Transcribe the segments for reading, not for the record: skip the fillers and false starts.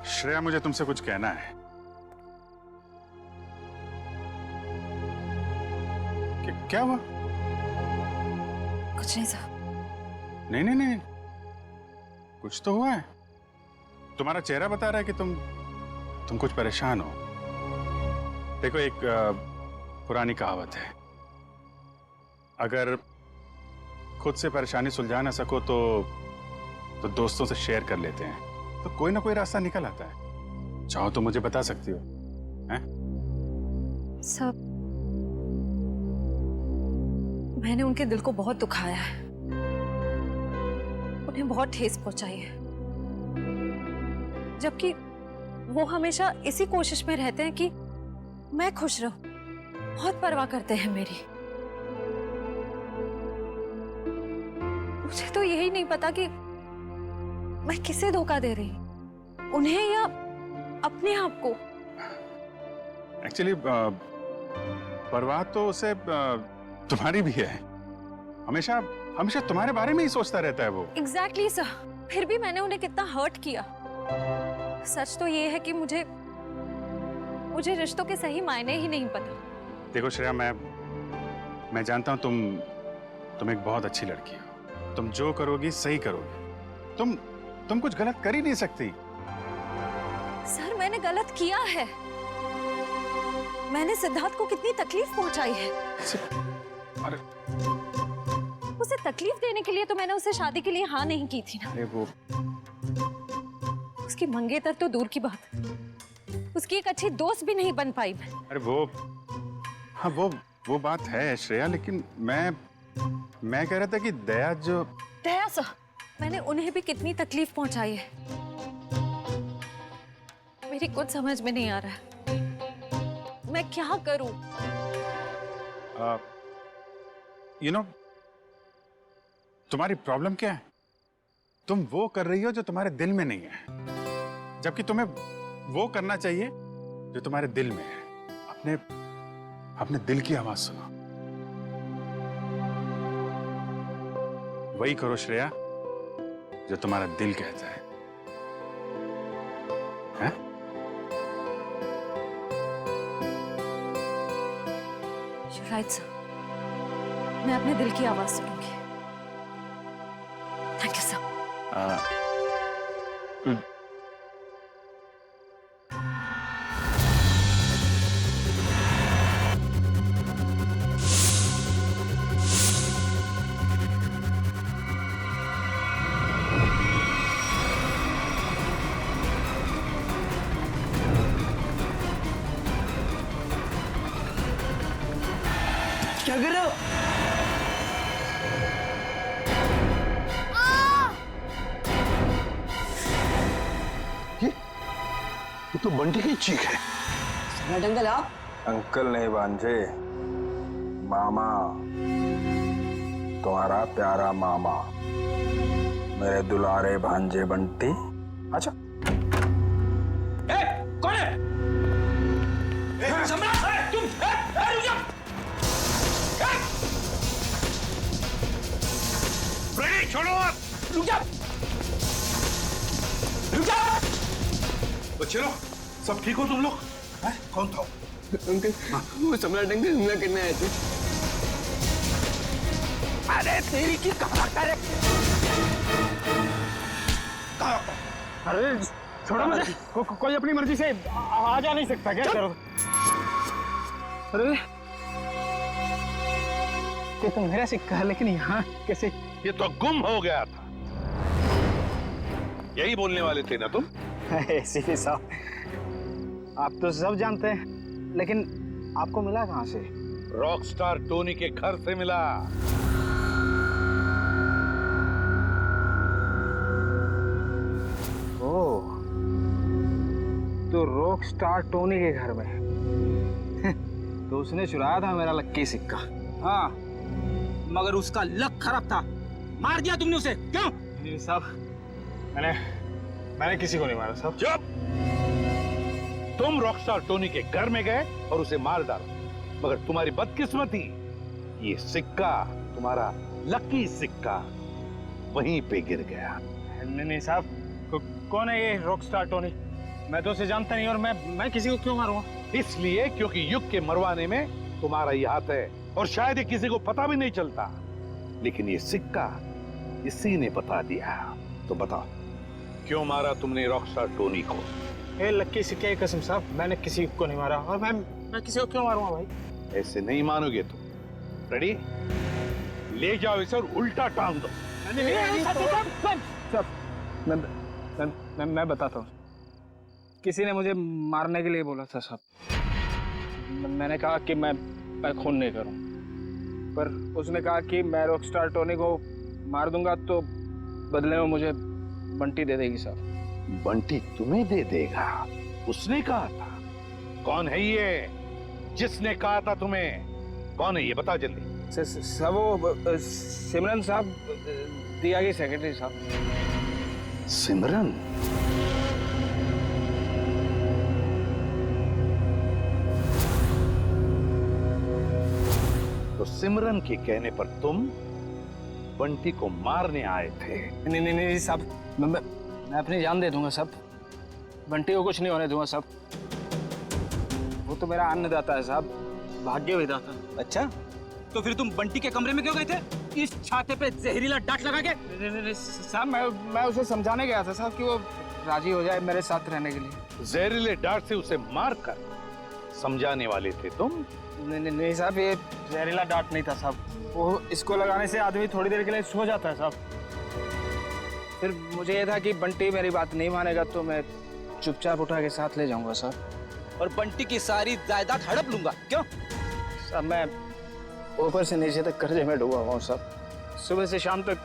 श्रेया, मुझे तुमसे कुछ कहना है। क्या हुआ? कुछ नहीं सर। नहीं नहीं नहीं, कुछ तो हुआ है। तुम्हारा चेहरा बता रहा है कि तुम कुछ परेशान हो। देखो, एक पुरानी कहावत है, अगर खुद से परेशानी सुलझा ना सको तो दोस्तों से शेयर कर लेते हैं, तो कोई ना कोई रास्ता निकल आता है। चाहो तो मुझे बता सकती हो। हैं? सब मैंने उनके दिल को बहुत दुखाया है, उन्हें बहुत ठेस पहुंचाई है, जबकि वो हमेशा इसी कोशिश में रहते हैं कि मैं खुश रहूं। बहुत परवाह करते हैं मेरी। मुझे तो यही नहीं पता कि मैं किसे धोखा दे रही, उन्हें या अपने आप को। एक्चुअली परवाह तो उसे तुम्हारी भी है। हमेशा हमेशा तुम्हारे बारे में ही सोचता रहता है वो। एग्जैक्टली सर, फिर भी मैंने उन्हें कितना हर्ट किया। सच तो ये है कि मुझे रिश्तों के सही मायने ही नहीं पता। देखो श्रेया, मैं जानता हूं तुम एक बहुत अच्छी लड़की हो। तुम जो करोगी सही करोगी। तुम कुछ गलत कर ही नहीं सकती। सर, मैंने गलत किया है। मैंने सिद्धार्थ को कितनी तकलीफ पहुंचाई है। अरे उसे तकलीफ देने के लिए तो मैंने उसे शादी के लिए हाँ नहीं की थी ना। अरे वो उसकी मंगेतर तो दूर की बात, उसकी एक अच्छी दोस्त भी नहीं बन पाई मैं। अरे हाँ वो बात है श्रेया, लेकिन मैं कह रहा था कि दया सर, मैंने उन्हें भी कितनी तकलीफ पहुंचाई है, मेरी कुछ समझ में नहीं आ रहा है। मैं क्या करूं? तुम्हारी प्रॉब्लम क्या है? तुम वो कर रही हो जो तुम्हारे दिल में नहीं है, जबकि तुम्हें वो करना चाहिए जो तुम्हारे दिल में है। अपने दिल की आवाज सुनो। वही करो श्रेया जो तुम्हारा दिल कहता है। हैं? You're right, sir. मैं अपने दिल की आवाज सुनूंगी। Thank you sir. क्या कर रहे हो? ये तो बंटी की चीख है। सम्राट अंकल आप? अंकल नहीं भांजे, मामा, तुम्हारा प्यारा मामा, मेरे दुलारे भांजे बंटी। अच्छा कौन है? सम्राट, तुम रुक जाओ। छोड़ो आप। रुक जाओ, रुक जाओ। बच्चे लोग सब ठीक हो तुम लोग? कौन था? अंकल, वो सम्राट अंकल हमला करने आए थे। अरे तेरी की कहाँ करे? अरे छोड़ो मुझे। कोई अपनी मर्जी से आ जा नहीं सकता क्या? करो। अरे ये तो मेरा सिक्का है, लेकिन यहाँ कैसे? ये तो गुम हो गया था। यही बोलने वाले थे ना तुम? सीपी साहब, आप तो सब जानते हैं, लेकिन आपको मिला कहाँ से? रॉकस्टार टोनी के घर से मिला। ओह, तो रॉकस्टार टोनी के घर में तो उसने चुराया था मेरा लक्की सिक्का। हाँ, मगर उसका लक खराब था, मार दिया तुमने उसे। क्यों? जी साहब, मैंने किसी को नहीं मारा साहब। चुप! तुम रॉकस्टार टोनी के घर में गए और उसे मार डाला, मगर तुम्हारी बदकिस्मती, ये सिक्का, तुम्हारा लकी सिक्का, वहीं पे गिर गया। नहीं साहब, कौन है ये रॉकस्टार टोनी? मैं तो उसे जानता नहीं, और मैं किसी को क्यों मारूंगा? इसलिए क्योंकि युग के मरवाने में तुम्हारा ही हाथ है, और शायद ये किसी को पता भी नहीं चलता। लेकिन ये सिक्का इसी ने बता दिया। तो बताओ, क्यों मारा तुमने रॉकस्टार टोनी को? ए लक्की सिक्के की कसम साहब, मैंने किसी को नहीं मारा, और मैं किसी को क्यों मारूंगा भाई? ऐसे नहीं मानोगे तुम। रेडी? ले जाओ इसे और उल्टा टांग दो। मैं बताता हूँ। किसी ने मुझे मारने के लिए बोला था साहब। मैंने कहा कि मैं खून नहीं करूँ, पर उसने कहा कि मैं रॉकस्टार टोनी को मार दूंगा तो बदले में मुझे बंटी दे देगी साहब। बंटी तुम्हें दे देगा? उसने कहा था? कौन है ये जिसने कहा था तुम्हें? कौन है ये, बता जल्दी। सब वो सिमरन साहब, दिया की सेक्रेटरी साहब। सिमरन? तो सिमरन के कहने पर तुम बंटी को मारने आए थे? नहीं साहब, मैं अपनी जान दे दूंगा साहब। बंटी को कुछ नहीं होने दूंगा साहब। वो तो मेरा अन्नदाता है साहब, भाग्य विधाता। अच्छा, तो फिर तुम बंटी के कमरे में क्यों गए थे? इस छाते पे जहरीला डांट लगा के? नहीं साहब, मैं उसे समझाने गया था साहब कि वो राजी हो जाए मेरे साथ रहने के लिए। जहरीले डांट से उसे मारकर समझाने वाले थे तुम? नहीं साहब, ये जहरीला डांट नहीं था साहब। वो इसको लगाने से आदमी थोड़ी देर के लिए सो जाता है साहब। फिर मुझे ये था कि बंटी मेरी बात नहीं मानेगा तो मैं चुपचाप उठा के साथ ले जाऊंगा साहब, और बंटी की सारी जायदाद हड़प लूंगा। क्यों साहब? मैं ऊपर से नीचे तक कर्जे में डूबा हुआ हूँ साहब। सुबह से शाम तक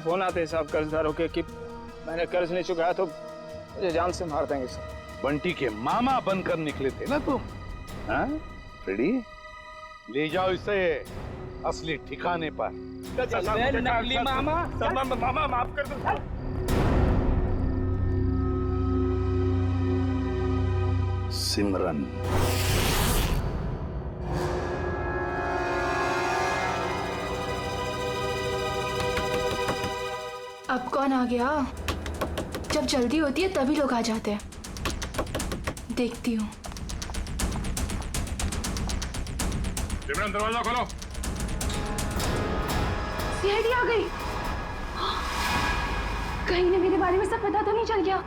फोन आते हैं साहब कर्जदारों के कि मैंने कर्ज नहीं चुकाया तो मुझे जान से मार देंगे साहब। बंटी के मामा बनकर निकले थे ना तुम? हाँ? रेडी? ले जाओ इसे असली ठिकाने पर। नकली मामा। मामा माफ कर दो। सिमरन। अब कौन आ गया? जब जल्दी होती है तभी लोग आ जाते हैं। देखती हूँ। सिमरन, दरवाजा खोलो। सीआईडी आ गई। कहीं ने मेरे बारे में सब पता तो नहीं चल गया?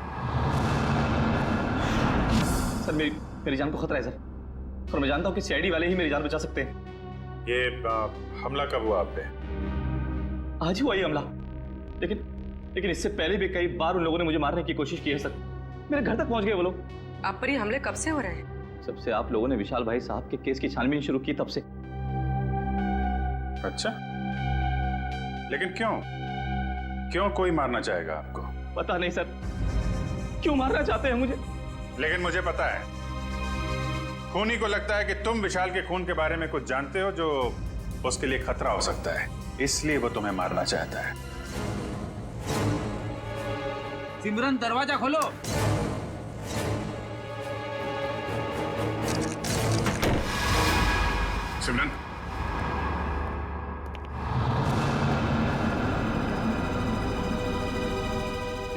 सर मेरी जान को खतरा है सर, और मैं जानता हूँ कि सीआईडी वाले ही मेरी जान बचा सकते हैं। ये हमला कब हुआ आप पे? आज ही हुआ ये हमला, लेकिन इससे पहले भी कई बार उन लोगों ने मुझे मारने की कोशिश की है सर। मेरे घर तक पहुंच गए वो लोग। आप पर ये हमले कब से हो रहे हैं? जब से आप लोगों ने विशाल भाई साहब के केस की छानबीन शुरू की तब से। अच्छा, लेकिन क्यों कोई मारना चाहेगा आपको? पता नहीं सर, क्यों मारना चाहते हैं मुझे। लेकिन मुझे पता है, खूनी को लगता है कि तुम विशाल के खून के बारे में कुछ जानते हो जो उसके लिए खतरा हो सकता है, इसलिए वो तुम्हें मारना चाहता है। सिमरन, दरवाजा खोलो। सिमरन,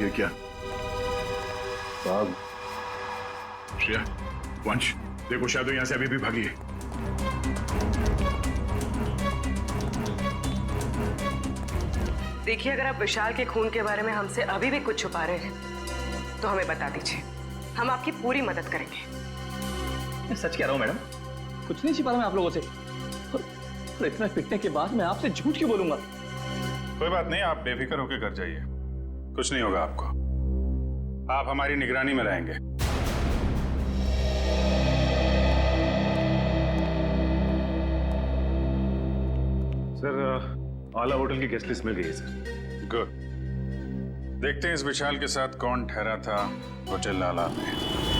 ये क्या? साहब, श्रेया, वंश, देखो शायद यहाँ से अभी भी भागी है। देखिए, अगर आप विशाल के खून के बारे में हमसे अभी भी कुछ छुपा रहे हैं तो हमें बता दीजिए, हम आपकी पूरी मदद करेंगे। मैं सच कह रहा हूँ मैडम, कुछ नहीं छिपा रहा मैं आप लोगों से, और इतना पिटने के बाद मैं आपसे झूठ क्यों बोलूंगा? कोई बात नहीं, आप बेफिक्र होकर घर जाइए, कुछ नहीं होगा आपको। आप हमारी निगरानी में रहेंगे। सर, आला होटल की गेस्ट लिस्ट मिल गई है सर। गुड। देखते हैं इस विशाल के साथ कौन ठहरा था होटल आला में।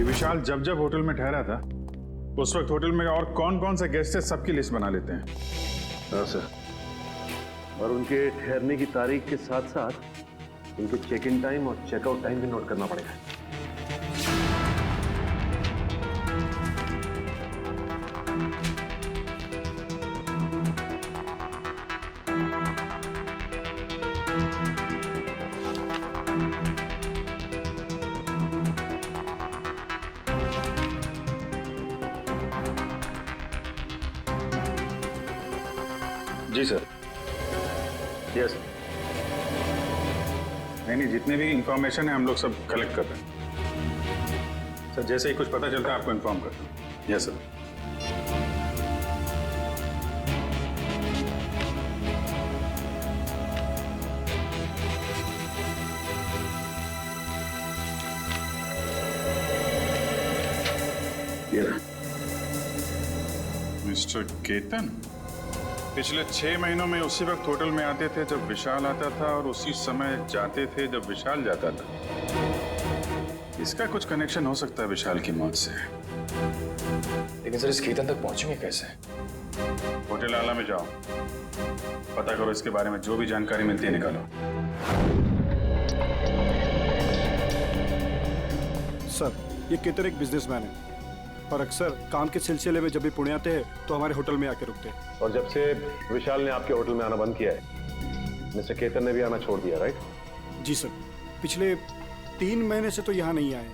विशाल जब होटल में ठहरा था उस वक्त होटल में और कौन कौन से गेस्ट है सबकी लिस्ट बना लेते हैं। हाँ सर, और उनके ठहरने की तारीख के साथ साथ उनके चेक इन टाइम और चेकआउट टाइम भी नोट करना पड़ेगा। जी सर। यस। नहीं, जितने भी इंफॉर्मेशन है हम लोग सब कलेक्ट कर रहे हैं सर। जैसे ही कुछ पता चलता है आपको इन्फॉर्म करता हूँ। Yes sir. मिस्टर केतन पिछले 6 महीनों में उसी वक्त होटल में आते थे जब विशाल आता था और उसी समय जाते थे जब विशाल जाता था। इसका कुछ कनेक्शन हो सकता है विशाल की मौत से। लेकिन सर इस केतन तक पहुंचेंगे कैसे? होटल आला में जाओ, पता करो इसके बारे में जो भी जानकारी मिलती है निकालो। सर, ये केतन एक बिजनेसमैन है और अक्सर काम के सिलसिले में जब भी पुणे आते हैं तो हमारे होटल में आके रुकते हैं। और जब से विशाल ने आपके होटल में आना बंद किया है, मिस्टर केतन ने भी आना छोड़ दिया, राइट? जी सर, पिछले 3 महीने से तो यहाँ नहीं आए।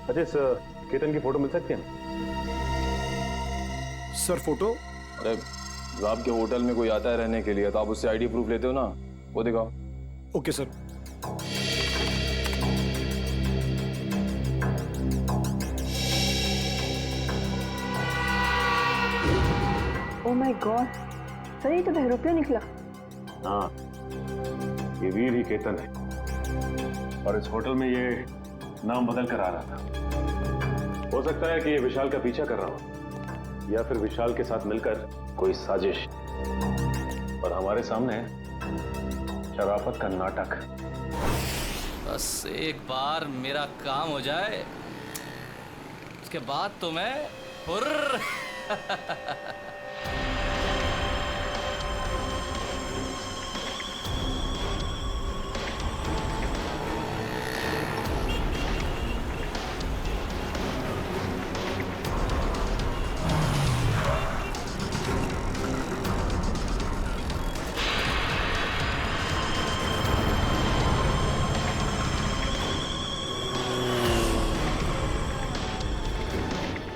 अच्छा, इस केतन की फोटो मिल सकती है? Sir photo? अरे जब आपके होटल में कोई आता है रहने के लिए तो आप उससे आईडी प्रूफ लेते हो ना, वो दिखाओ। Okay sir. Oh my God, sir ये तो बहरूपिया निकला। हाँ, ये वीर ही केतन है और इस होटल में ये नाम बदल कर आ रहा था। हो सकता है कि ये विशाल का पीछा कर रहा हो या फिर विशाल के साथ मिलकर कोई साजिश, और हमारे सामने शराफत का नाटक। बस एक बार मेरा काम हो जाए, उसके बाद तो मैं हुर्र।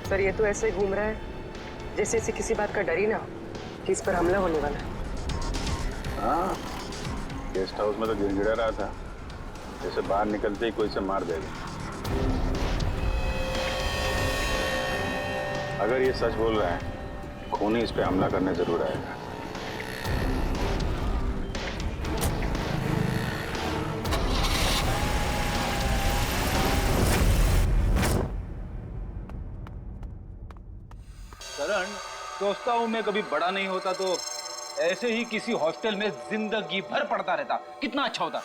सर ये तो ऐसे घूम रहा है जैसे इसे किसी बात का डर ही ना हो कि इस पर हमला होने वाला है। हाँ, गेस्ट हाउस में तो गिड़गिड़ा रहा था जैसे बाहर निकलते ही कोई से मार देगा। अगर ये सच बोल रहा है, खूनी इस पे हमला करने जरूर आएगा। करण, सोचता हूँ मैं कभी बड़ा नहीं होता तो ऐसे ही किसी हॉस्टल में जिंदगी भर पढ़ता रहता, कितना अच्छा होता।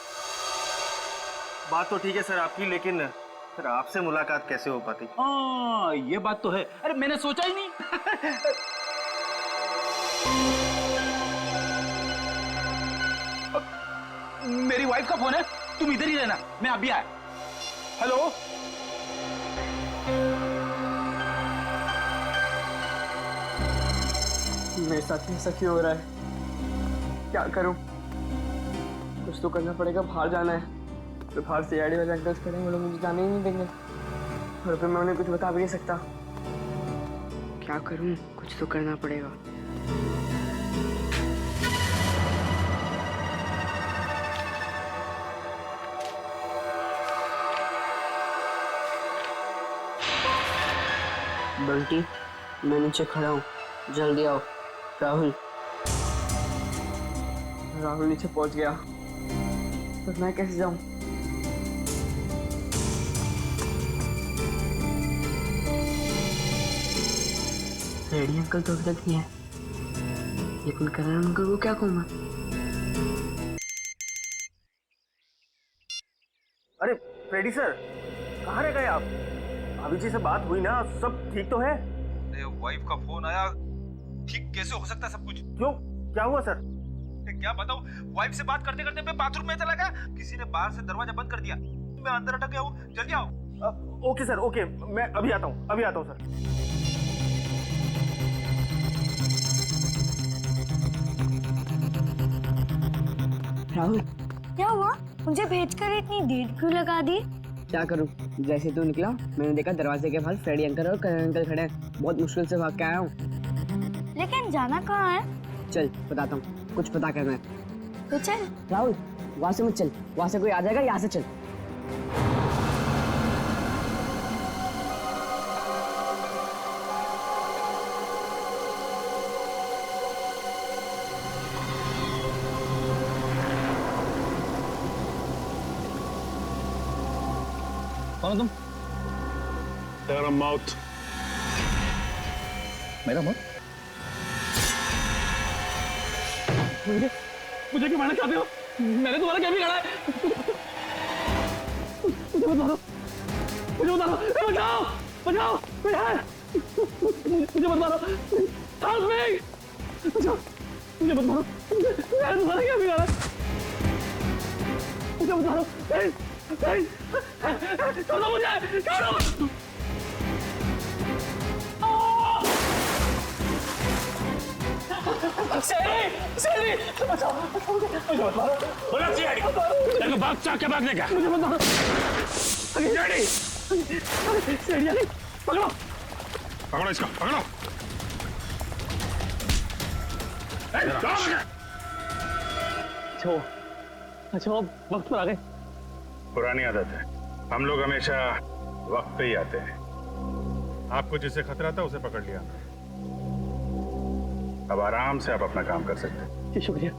बात तो ठीक है सर आपकी, लेकिन सर आपसे मुलाकात कैसे हो पाती? हाँ ये बात तो है। अरे मैंने सोचा ही नहीं। मेरी वाइफ का फोन है, तुम इधर ही रहना, मैं अभी आया। हेलो, मेरे साथ ऐसा क्यों हो रहा है? क्या करूं? कुछ तो करना पड़ेगा। बाहर जाना है तो बाहर से आईडी वाले अंकल्स खड़े हैं, वो लोग मुझे जाने ही नहीं देंगे और फिर मैं उन्हें कुछ बता भी नहीं सकता। क्या करूं? कुछ तो करना पड़ेगा। बंटी, मैं नीचे खड़ा हूँ, जल्दी आओ। राहुल नीचे पहुंच गया, तो मैं कैसे जाऊं? रेडी अंकल तो अभी तक नहीं है, लेकिन करण अंकल को क्या कहूंगा? अरे फ्रेडी सर, कहाँ रह गए आप? भाभी जी से बात हुई ना, सब ठीक तो है? वाइफ का फोन आया, ठीक कैसे हो सकता है सब कुछ? क्यों, क्या हुआ सर? क्या बताऊं, वाइफ से बात करते करते मैं बाथरूम में चला गया, किसी ने बाहर से दरवाजा बंद कर दिया, मैं अंदर अटक गया हूँ, जल्दी आओ। ओके सर, ओके, मैं अभी आता हूँ सर। राहुल, क्या हुआ? मुझे भेजकर इतनी देर क्यों लगा दी? क्या करूं? जैसे तू निकला मैंने देखा दरवाजे के बाहर फ्रेडी अंकल और करण अंकल खड़े हैं। बहुत मुश्किल से भाग के आया हूँ। लेकिन जाना कहाँ है? चल बताता हूँ, कुछ पता करना है तो चल। राहुल, वहां से मत चल, वहां से कोई आ जाएगा, यहाँ से चल। कौन हो तुम? तेरा माउथ। मेरा मौत? मुझे क्यों मारना चाहते हो? मैंने तुम्हारा क्या बिगाड़ा है? मुझे मत मारो, मुझे मत मारो, बचाओ, बचाओ, कोई है? मुझे मत मारो, हेल्प मी, बचाओ, मुझे मत मारो, मैंने तुम्हारा क्या बिगाड़ा? मुझे मत मारो, नहीं, छोड़ो मुझे, छोड़ो। सेरी, बचाओ, मुझे मत मारो। बोलो सीआईडी, तेरे को भाग चाक के भागने का? मुझे मत मारो। सीआईडी, सीआईडी, पकड़ो, पकड़ो इसको, पकड़ो। अच्छा, वक्त पर आ गए। पुरानी आदत है, हम लोग हमेशा वक्त पे ही आते हैं। आपको जिससे खतरा था उसे पकड़ लिया, अब आराम से आप अपना काम कर सकते हैं। जी शुक्रिया,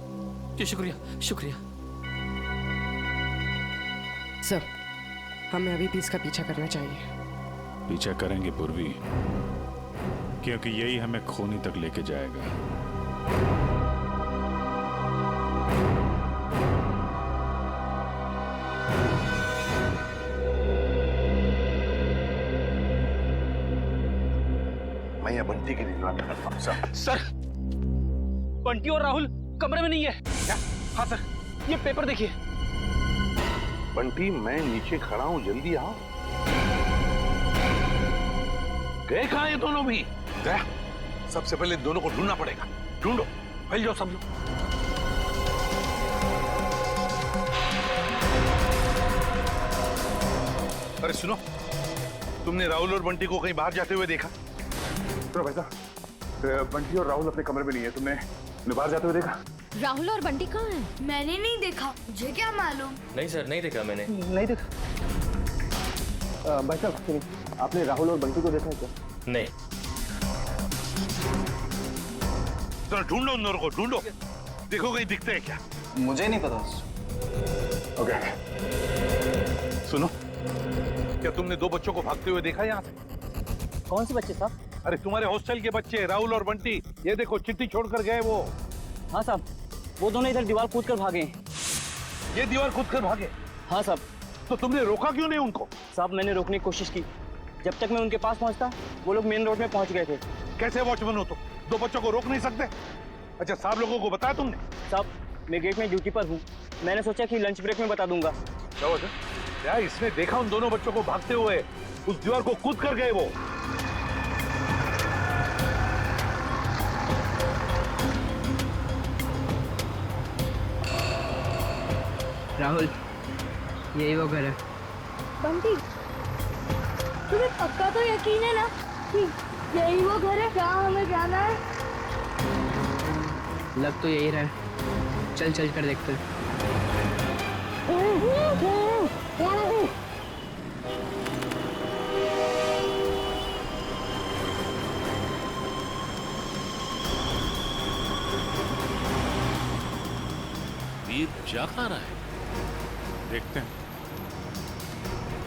जी शुक्रिया, शुक्रिया। सर, हमें अभी भी इसका पीछा करना चाहिए। पीछा करेंगे पूर्वी, क्योंकि यही हमें खूनी तक लेके जाएगा। मैं ये बंटी की निगरानी करता हूँ। सर, बंटी और राहुल कमरे में नहीं है। क्या? हाँ सर, ये पेपर देखिए। बंटी, मैं नीचे खड़ा हूँ, जल्दी आओ। गए कहाँ ये दोनों भी? गया, सबसे पहले दोनों को ढूंढना पड़ेगा। ढूंढो, फैल जाओ सब लोग। अरे सुनो, तुमने राहुल और बंटी को कहीं बाहर जाते हुए देखा? तो भाई साहब, बंटी और राहुल अपने कमरे में नहीं है, तुमने बाहर जाते हुए देखा? राहुल और बंटी कहाँ हैं? मैंने नहीं देखा, मुझे क्या मालूम। नहीं सर, नहीं देखा मैंने। नहीं देखा। भाई साहब सुनिए, आपने राहुल और बंटी को देखा है क्या? नहीं। तो ढूंढो उन दोनों को, ढूंढो, देखो कहीं दिखते हैं क्या। मुझे नहीं पता। ओके, सुनो, क्या तुमने दो बच्चों को भागते हुए देखा यहाँ से? कौन से बच्चे साहब? अरे तुम्हारे हॉस्टल के बच्चे, राहुल और बंटी। ये देखो, चिट्ठी छोड़कर गए वो। हाँ साहब, वो दोनों इधर दीवार कूद कर भागे। ये दीवार कूद कर भागे? हाँ साहब। तो तुमने रोका क्यों नहीं उनको? साहब, मैंने रोकने की कोशिश की, जब तक मैं उनके पास पहुंचता वो लोग मेन रोड में पहुंच गए थे। कैसे वॉचमैन हो तुम? दो बच्चों को रोक नहीं सकते? अच्छा, साहब लोगों को बताया तुमने? साहब, मैं गेट में ड्यूटी पर हूँ, मैंने सोचा कि लंच ब्रेक में बता दूंगा। क्या इसने देखा उन दोनों बच्चों को भागते हुए? उस दीवार को कूद कर गए वो। राहुल, यही वो घर है। बंटी, तुम्हें पक्का तो यकीन है ना कि यही वो घर है जहाँ हमें जाना है? लग तो यही रहा है, चल चल कर देखते हैं। वीर जा कहाँ रहा है? देखते हैं,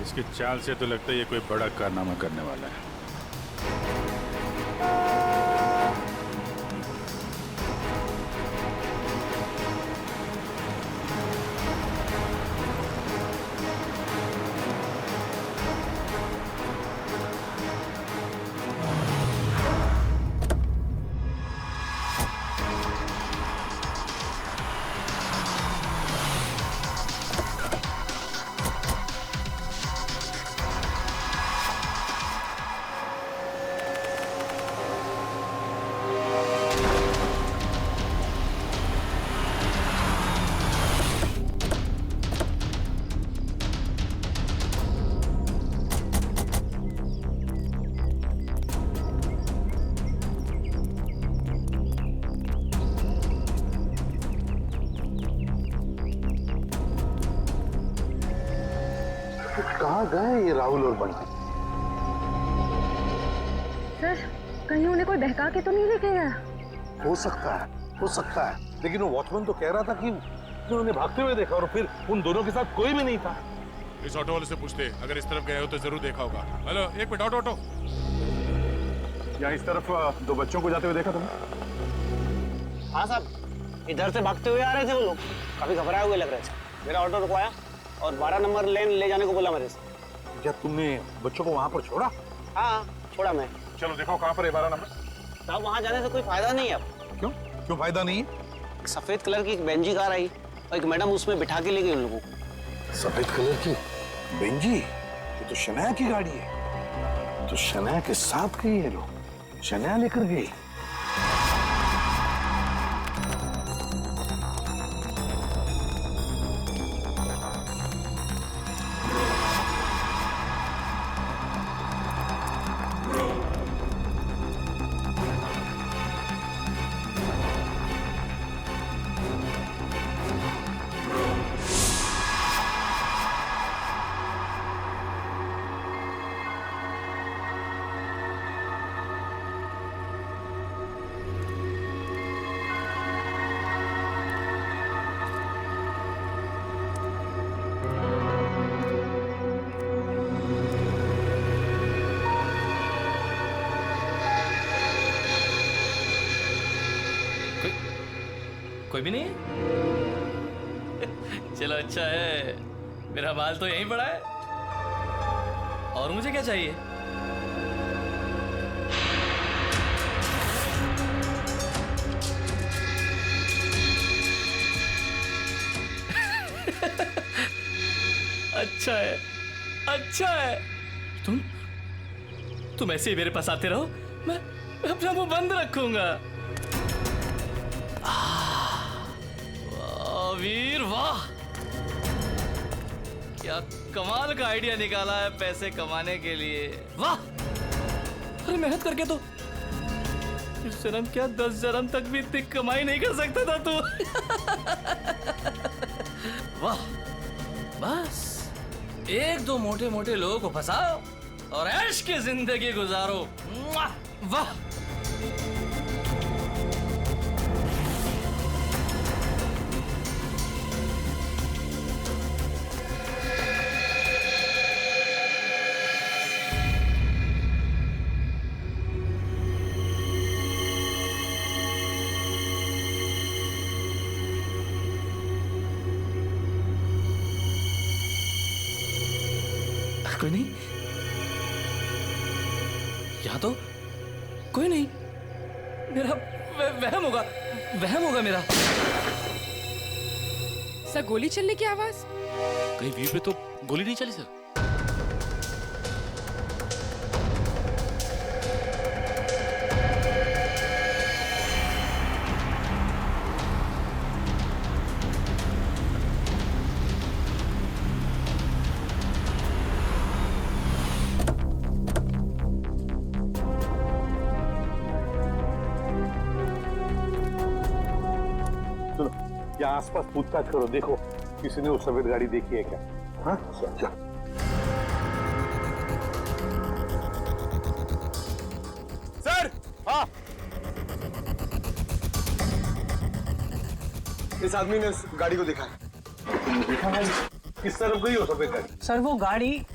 इसकी चाल से तो लगता है ये कोई बड़ा कारनामा करने वाला है। कहाँ गए ये राहुल और बंटी? सर कहीं उन्हें कोई बहका के तो नहीं लेके गया? हो सकता है, लेकिन वो वॉचमैन तो कह रहा था कि उन्होंने भागते हुए देखा और फिर उन दोनों के साथ कोई भी नहीं था। इस ऑटो वाले से पूछते, अगर इस तरफ गए हो तो जरूर देखा होगा। हेलो, एक मिनट, ऑटो। यहाँ इस तरफ दो बच्चों को जाते हुए देखा तुमने? हाँ साहब, इधर से भागते हुए आ रहे थे वो लोग, काफी घबराए हुए लग रहे थे। मेरा ऑटो रुकवाया और 12 नंबर लेन ले जाने को बोला मेरे से। क्या तुमने बच्चों को वहां पर छोड़ा? हाँ छोड़ा मैं। चलो देखो कहाँ पर है 12 नंबर। साहब वहाँ जाने से कोई फायदा नहीं है अब। क्यों फायदा नहीं है? एक सफेद कलर की एक बेंजी कार आई और एक मैडम उसमें बिठा के ले गई उन लोगों को। सफेद कलर की बेंजी? ये तो शनाया की गाड़ी है। तो शनाया के साथ गई है लोग, शनाया लेकर गई। कोई भी नहीं है? चलो अच्छा है, मेरा माल तो यहीं पड़ा है। और मुझे क्या चाहिए? अच्छा है। तुम ऐसे ही मेरे पास आते रहो, मैं अपना मुंह बंद रखूंगा। वीर वाह, क्या कमाल का आइडिया निकाला है पैसे कमाने के लिए। वाह, अरे मेहनत करके तो इस जन्म क्या 10 जन्म तक भी इतनी कमाई नहीं कर सकता था तू। वाह, बस एक दो मोटे मोटे लोगों को फंसाओ और ऐश की जिंदगी गुजारो। वाह, कोई नहीं, यहाँ तो कोई नहीं। मेरा वहम होगा मेरा। सर गोली चलने की आवाज? कहीं वीर पे तो गोली नहीं चली सर। यहाँ आसपास पूछताछ करो, देखो किसी ने वो सफेद गाड़ी देखी है क्या? हाँ चल। सर, हाँ, इस आदमी ने उस गाड़ी को देखा है। देखा है? किस तरफ गई वो सफेद गाड़ी? सर वो गाड़ी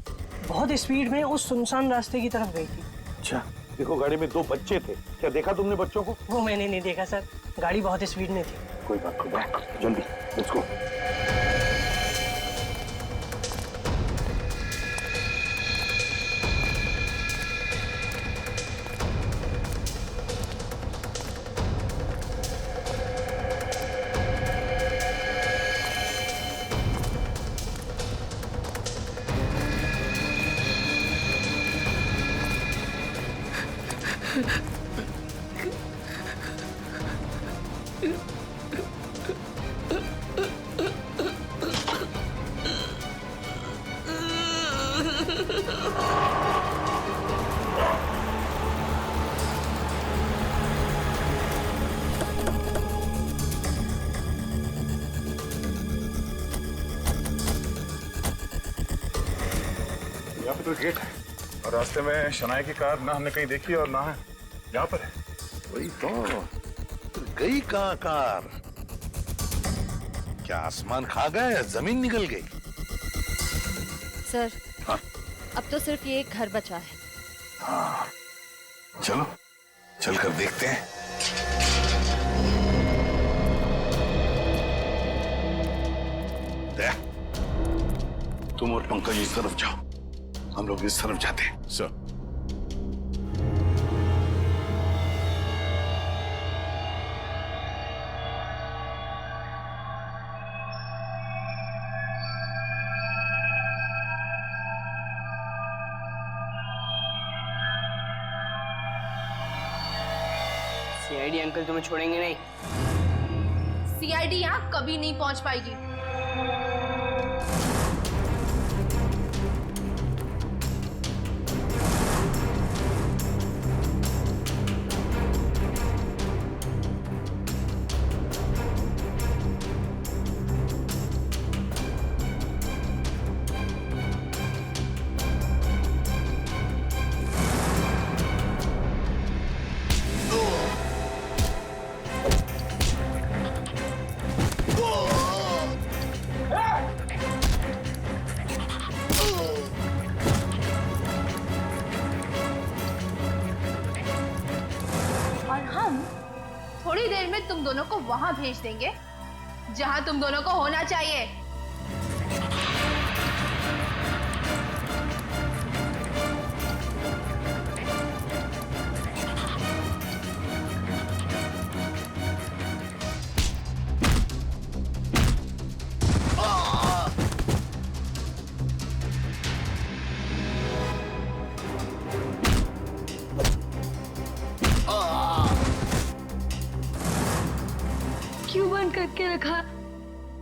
बहुत स्पीड में उस सुनसान रास्ते की तरफ गई थी। अच्छा, देखो गाड़ी में 2 बच्चे थे, क्या देखा तुमने बच्चों को? वो मैंने नहीं देखा सर, गाड़ी बहुत स्पीड में थी। कोई बात नहीं, जल्दी लेट्स गो। तो गेट है और रास्ते में शनाया की कार ना हमने कहीं देखी और ना है यहाँ पर है। वही तो गई कहाँ कार? क्या आसमान खा गया या जमीन निकल गई? सर हाँ? अब तो सिर्फ ये एक घर बचा है। हाँ, चलो चलकर देखते हैं। दया, तुम और पंकज इस तरफ जाओ, हम लोग इस तरफ जाते हैं। सर सीआईडी अंकल तुम्हें छोड़ेंगे नहीं। सीआईडी यहाँ कभी नहीं पहुंच पाएगी। थोड़ी देर में तुम दोनों को वहां भेज देंगे जहां तुम दोनों को होना चाहिए। क्यों बंद करके रखा?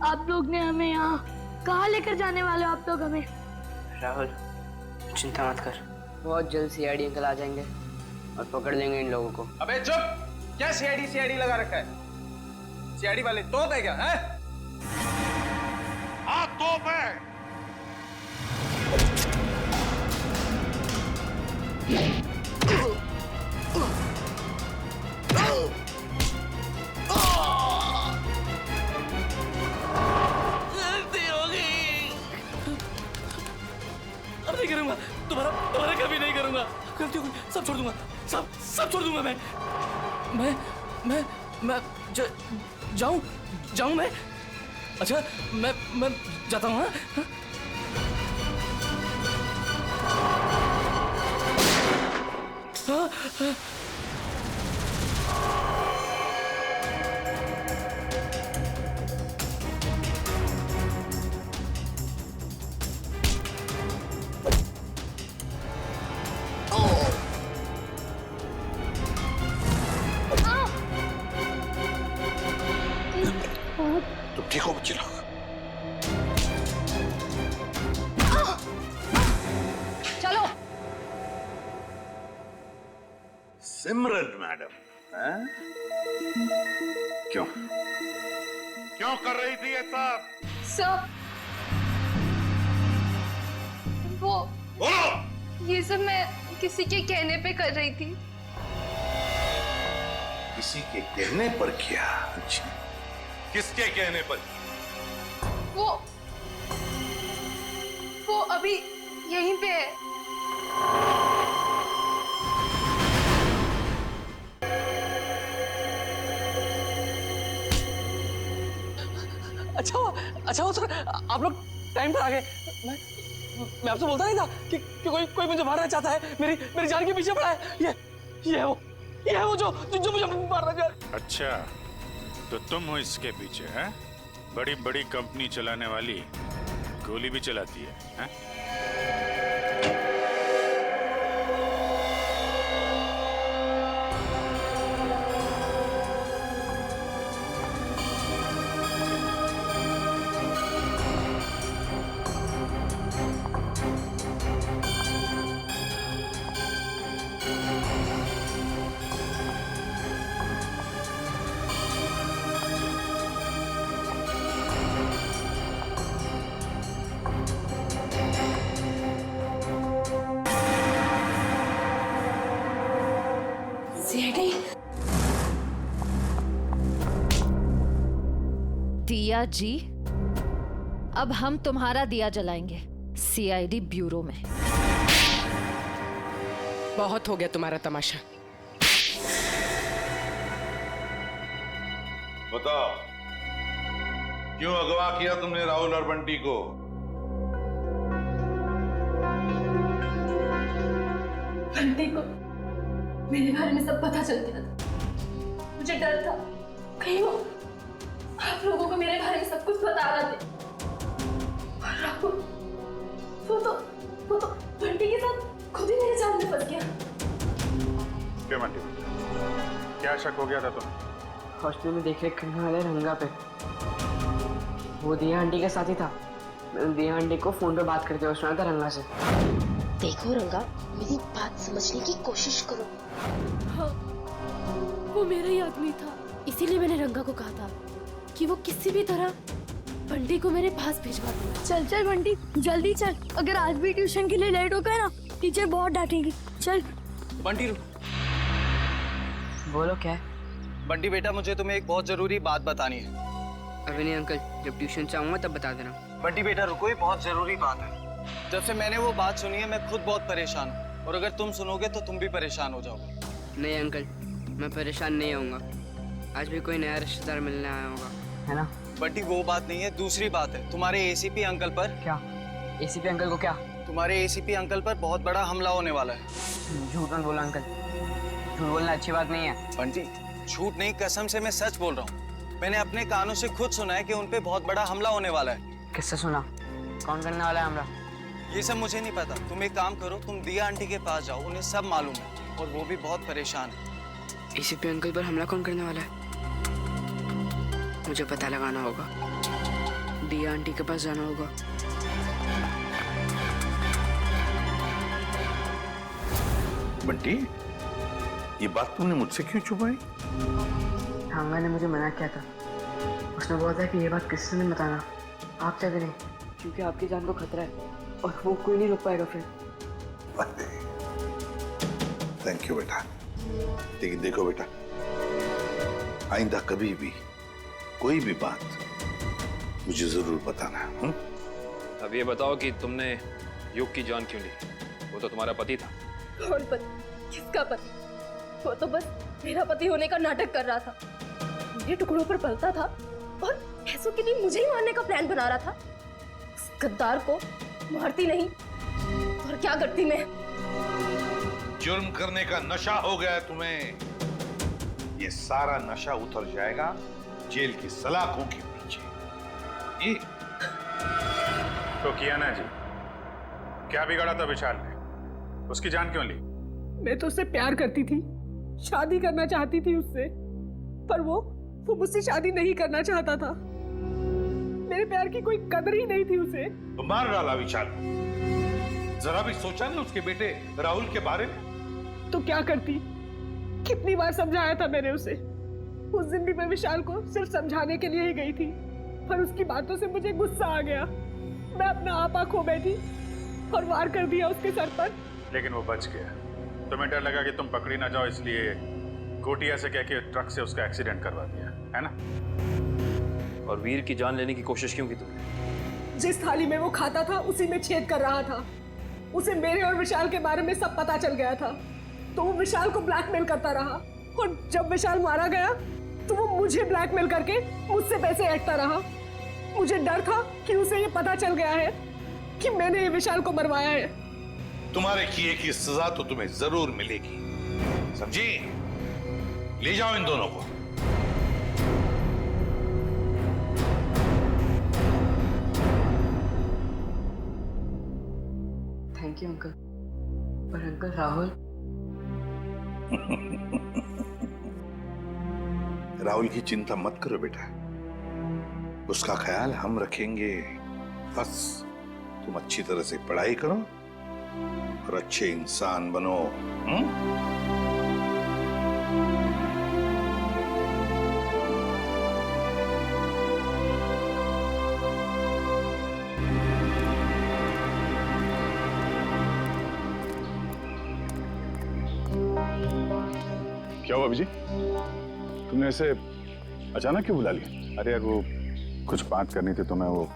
आप लोग ने हमें यहाँ कहाँ लेकर जाने वाले हो आप लोग हमें? राहुल चिंता मत कर, बहुत जल्द सीआईडी अंकल आ जाएंगे और पकड़ लेंगे इन लोगों को। अबे चुप! क्या सीआईडी लगा रखा है? सीआईडी वाले तोप है क्या? है? हाँ तोप है। अब नहीं करूंगा, दोबारा कभी नहीं करूंगा। गलती हो गई, सब छोड़ दूंगा, सब छोड़ दूंगा मैं जाऊं मैं। अच्छा मैं जाता हूँ। हाँ? तुम ठीक हो बच्चे लोग? चलो। सिमरन मैडम, क्यों कर रही थी ये सब? सब वो ये सब मैं किसी के कहने पे कर रही थी। किसी के कहने पर किया? अच्छा, किसके कहने पर? वो अभी यहीं पे है। अच्छा वो सर, आप लोग टाइम पर आ गए। मैं आपसे बोलता नहीं था कि कोई मुझे मारना चाहता है, मेरी जान के पीछे पड़ा है। ये है वो जो मुझे मारना चाह रहा है। अच्छा, तो तुम हो इसके पीछे, हैं? बड़ी बड़ी कंपनी चलाने वाली गोली भी चलाती है, हैं? सीआईडी दिया जी, अब हम तुम्हारा दिया जलाएंगे सीआईडी ब्यूरो में। बहुत हो गया तुम्हारा तमाशा। बताओ, क्यों अगवा किया तुमने राहुल और बंटी को? बंटी को मेरे बारे में सब पता चल गया था। मुझे डर था कहीं वो आप लोगों को मेरे बारे में सब कुछ बता रहे थे। और राहुल वो तो बंटी के साथ खुद ही मेरे जाल में फंस गया। क्यों बंटी, क्या शक हो गया था तुम्हें? हॉस्टल में देख रेख करने वाले रंगा पे वो दिया आंटी के साथ ही था। मैंने दिया आंटी को फोन पे बात करते हुए सुना था रंगा से। देखो रंगा, मेरी बात समझने की कोशिश करो। हाँ, वो मेरा ही आदमी था, इसीलिए मैंने रंगा को कहा था कि वो किसी भी तरह बंटी को मेरे पास भिजवा दे। चल चल बंटी, जल्दी चल, अगर आज भी ट्यूशन के लिए लेट हो गए ना टीचर बहुत डांटेंगी। चल बंटी बोलो क्या है? बंटी बेटा, मुझे तुम्हें एक बहुत जरूरी बात बतानी है। अभी नहीं अंकल, जब ट्यूशन से आऊंगा तब बता देना। बंटी बेटा रुको, ये बहुत जरूरी बात है। जब से मैंने वो बात सुनी है मैं खुद बहुत परेशान हूँ, और अगर तुम सुनोगे तो तुम भी परेशान हो जाओगे। नहीं अंकल, मैं परेशान नहीं होऊंगा। आज भी कोई नया रिश्तेदार मिलने आया होगा, है ना? बंटी वो बात नहीं है, दूसरी बात है। तुम्हारे एसीपी अंकल पर। क्या एसीपी अंकल को? क्या? तुम्हारे एसीपी अंकल पर बहुत बड़ा हमला होने वाला है। झूठ मत बोला अंकल, झूठ बोलना अच्छी बात नहीं है। बंटी झूठ नहीं, कसम से मैं सच बोल रहा हूँ। मैंने अपने कानों से खुद सुना है कि उन पे बहुत बड़ा हमला होने वाला है। किससे सुना? कौन करने वाला है हमला? ये सब मुझे नहीं पता। तुम एक काम करो, तुम दिया आंटी के पास जाओ, उन्हें सब मालूम है और वो भी बहुत परेशान है। एसीपी अंकल पर हमला कौन करने वाला है? मुझे पता लगाना होगा, दिया आंटी के पास जाना होगा। बंटी, ये बात तुमने मुझसे क्यों छुपाई? ठांगा ने मुझे मना किया था। उसने बोला था कि ये बात किसी से नहीं बताना, आप चाहते नहीं, क्योंकि आपकी जान को खतरा है और वो कोई नहीं रोक पाएगा फिर। थैंक यू बेटा। लेकिन देखो बेटा, आइंदा कभी भी कोई भी बात मुझे जरूर बताना। अब ये बताओ कि तुमने युग की जान क्यों ली? वो तो तुम्हारा पति था। कौन पति? किसका पति? वो तो बस मेरा पति होने का नाटक कर रहा था, मेरे टुकड़ों पर पलता था और पैसों के लिए मुझे ही मारने का प्लान बना रहा था। उस गद्दार को मारती नहीं और क्या करती मैं? जुर्म करने का नशा हो गया है तुम्हें। ये सारा नशा उतर जाएगा जेल की सलाखों के पीछे। ये तो किया ना जी, क्या बिगाड़ा था विशाल ने? उसकी जान क्यों ली? मैं तो उससे प्यार करती थी, शादी करना चाहती थी उससे, पर वो मुझसे शादी नहीं करना चाहता था। मेरे प्यार की कोई कदर ही नहीं थी उसे। तो मार डाला विशाल को। जरा भी सोचा नहीं उसके बेटे राहुल के बारे में? तो क्या करती? कितनी बार समझाया था मैंने उसे। उस दिन भी मैं विशाल को सिर्फ समझाने के लिए ही गई थी, पर उसकी बातों से मुझे गुस्सा आ गया। मैं अपना आपा खो बैठी और वार कर दिया उसके सर पर। लेकिन वो बच गया। तुम्हें डर लगा कि तुम पकड़ी ना जाओ, इसलिए गोटिया से कह के ट्रक से उसका एक्सीडेंट करवा दिया, है ना? और वीर की जान लेने की कोशिश क्यों की तुमने? जिस थाली में वो खाता था उसी में छेद कर रहा था। उसे मेरे और विशाल के बारे में सब पता चल गया था, तो वो विशाल को ब्लैकमेल करता रहा, और जब विशाल मारा गया तो वो मुझे ब्लैकमेल करके मुझसे पैसे ऐंठता रहा। मुझे डर था कि उसे ये पता चल गया है कि मैंने ये विशाल को मरवाया है। तुम्हारे किए की सजा तो तुम्हें जरूर मिलेगी, समझी? ले जाओ इन दोनों को। Thank you uncle. पर अंकल राहुल राहुल की चिंता मत करो बेटा, उसका ख्याल हम रखेंगे। बस तुम अच्छी तरह से पढ़ाई करो और अच्छे इंसान बनो। क्या क्या हुआ विजय? तुमने ऐसे अचानक क्यों बुला लिया? अरे यार वो कुछ बात करनी थी तुम्हें, वो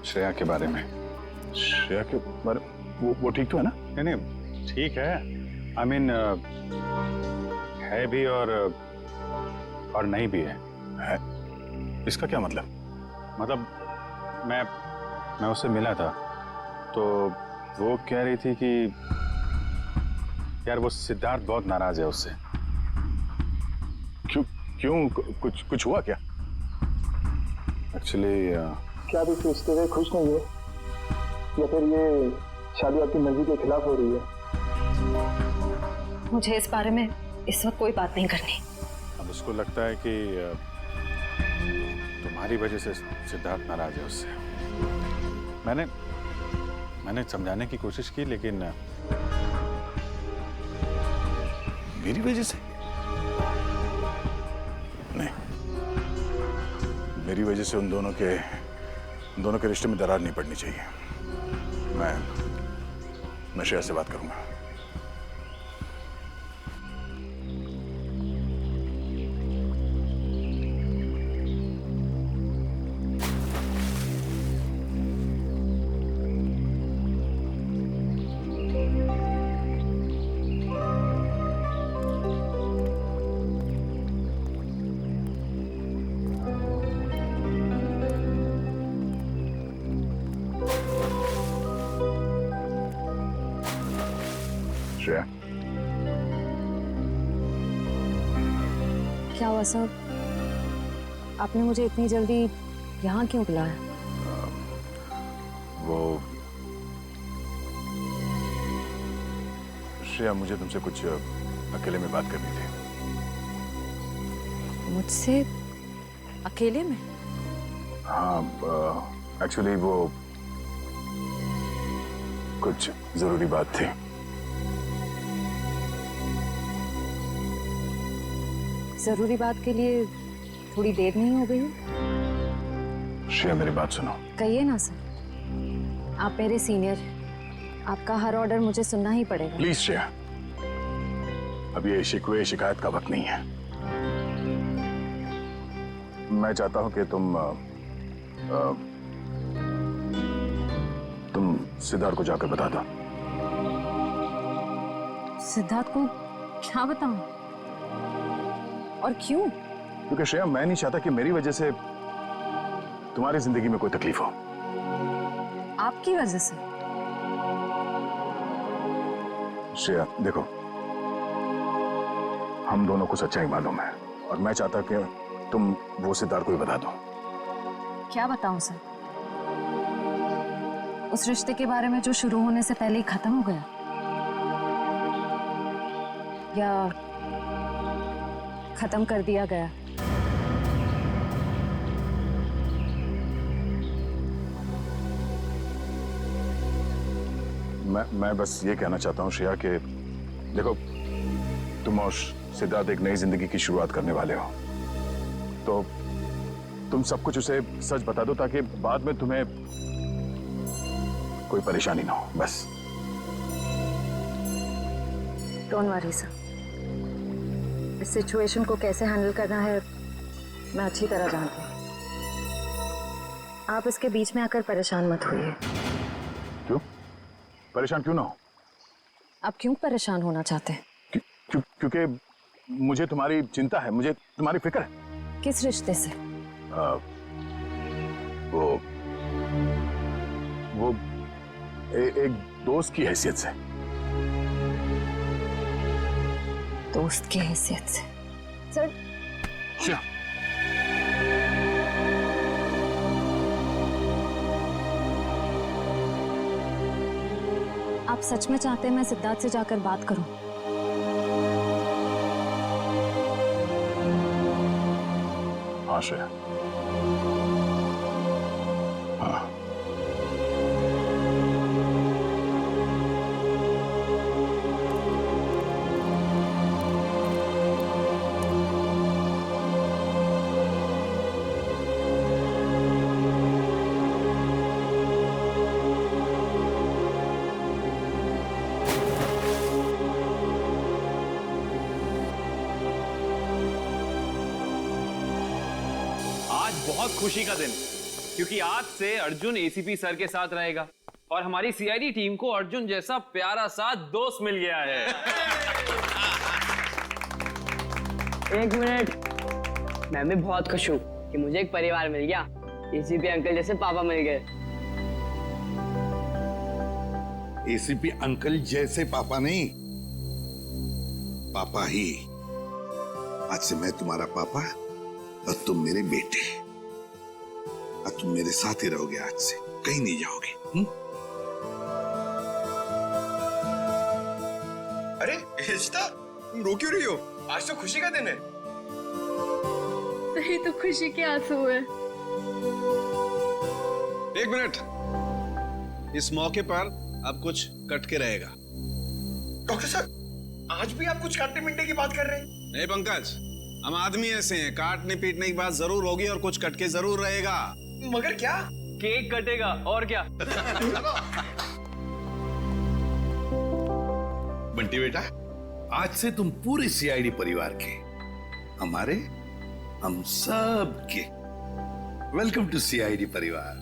श्रेया के बारे में। श्रेया के बारे वो ठीक तो है ना? नहीं नहीं ठीक है, आई मीन है भी और नहीं भी है। इसका क्या मतलब? मतलब मैं उससे मिला था तो वो कह रही थी कि यार वो सिद्धार्थ बहुत नाराज है उससे। क्यों कुछ हुआ क्या? एक्चुअली क्या आप इस रिश्ते से खुश नहीं हो, या फिर ये शादी आपकी मर्जी के खिलाफ हो रही है? मुझे इस बारे में इस वक्त कोई बात नहीं करनी। अब उसको लगता है कि तुम्हारी वजह से सिद्धार्थ नाराज है उससे। मैंने समझाने की कोशिश की, लेकिन मेरी वजह से नहीं, मेरी वजह से उन दोनों के रिश्ते में दरार नहीं पड़नी चाहिए। मैं श्रेया से बात करूंगा। श्रेया, क्या हुआ सर? आपने मुझे इतनी जल्दी यहाँ क्यों बुलाया? वो श्रेया, मुझे तुमसे कुछ अकेले में बात करनी थी। मुझसे अकेले में? हाँ, एक्चुअली वो कुछ जरूरी बात थी। जरूरी बात के लिए थोड़ी देर नहीं हो गई? श्रेया मेरी बात सुनो। कहिए ना सर, आप मेरे सीनियर, आपका हर ऑर्डर मुझे सुनना ही पड़ेगा। प्लीज श्रेया, अब ये शिकवे शिकायत का वक्त नहीं है। मैं चाहता हूं कि तुम सिद्धार्थ को जाकर बता दो। सिद्धार्थ को क्या बताऊं? और क्यों? क्योंकि श्रेया, मैं नहीं चाहता कि मेरी वजह से तुम्हारी जिंदगी में कोई तकलीफ हो। आपकी वजह से? श्रेया देखो, हम दोनों को सच्चाई मालूम है और मैं चाहता कि तुम वो सिद्धार्थ को ही बता दो। क्या बताऊं सर? उस रिश्ते के बारे में जो शुरू होने से पहले ही खत्म हो गया, या खत्म कर दिया गया? मैं बस ये कहना चाहता हूँ श्रेया कि देखो, तुम और सिद्धार्थ एक नई जिंदगी की शुरुआत करने वाले हो, तो तुम सब कुछ उसे सच बता दो ताकि बाद में तुम्हें कोई परेशानी ना हो। बस डोंट वरी सर, इस सिचुएशन को कैसे हैंडल करना है मैं अच्छी तरह जानती हूँ। आप इसके बीच में आकर परेशान मत होइए। क्यों परेशान क्यों ना हो? आप क्यों परेशान होना चाहते हैं? क्योंकि मुझे तुम्हारी चिंता है, मुझे तुम्हारी फिक्र है। किस रिश्ते से? वो एक दोस्त की हैसियत से। दोस्त की हैसियत से? सर क्या? आप सच में चाहते हैं मैं सिद्धार्थ से जाकर बात करूं? हाँ श्रेया, हाँ। आज बहुत खुशी का दिन, क्योंकि आज से अर्जुन एसीपी सर के साथ रहेगा और हमारी सीआईडी टीम को अर्जुन जैसा प्यारा सा दोस्त मिल गया है। एक मिनट, मैं भी बहुत खुश हूँ कि मुझे एक परिवार मिल गया। एसीपी अंकल जैसे पापा मिल गए। एसीपी अंकल जैसे पापा नहीं, पापा ही। आज से मैं तुम्हारा पापा और तुम मेरे बेटे। और तुम मेरे साथ ही रहोगे, आज से कहीं नहीं जाओगे। अरे रिश्ता, तुम रो क्यों रही हो? आज तो खुशी का दिन है। नहीं तो खुशी के आंसू है। एक मिनट, इस मौके पर अब कुछ कट के रहेगा। डॉक्टर साहब, आज भी आप कुछ काटने पीटने की बात कर रहे हैं? नहीं पंकज, हम आदमी ऐसे हैं, काटने पीटने की बात जरूर होगी और कुछ कट के जरूर रहेगा। मगर क्या? केक कटेगा और क्या। बंटी बेटा, आज से तुम पूरे सीआईडी परिवार के, हमारे, हम सब के वेलकम टू सीआईडी परिवार।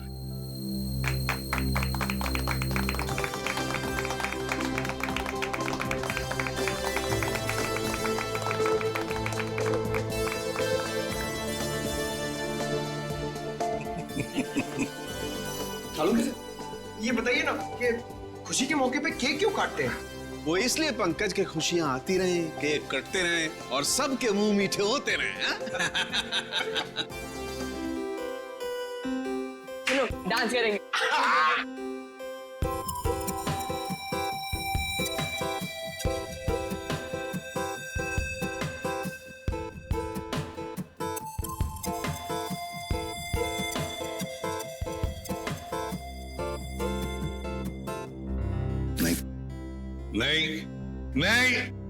चालू कैसे? ये बताइए ना कि खुशी के मौके पे केक क्यों काटते हैं? वो इसलिए पंकज के खुशियां आती रहें, केक कटते रहें और सबके मुंह मीठे होते रहें। चलो डांस करेंगे। नहीं, नहीं, नहीं।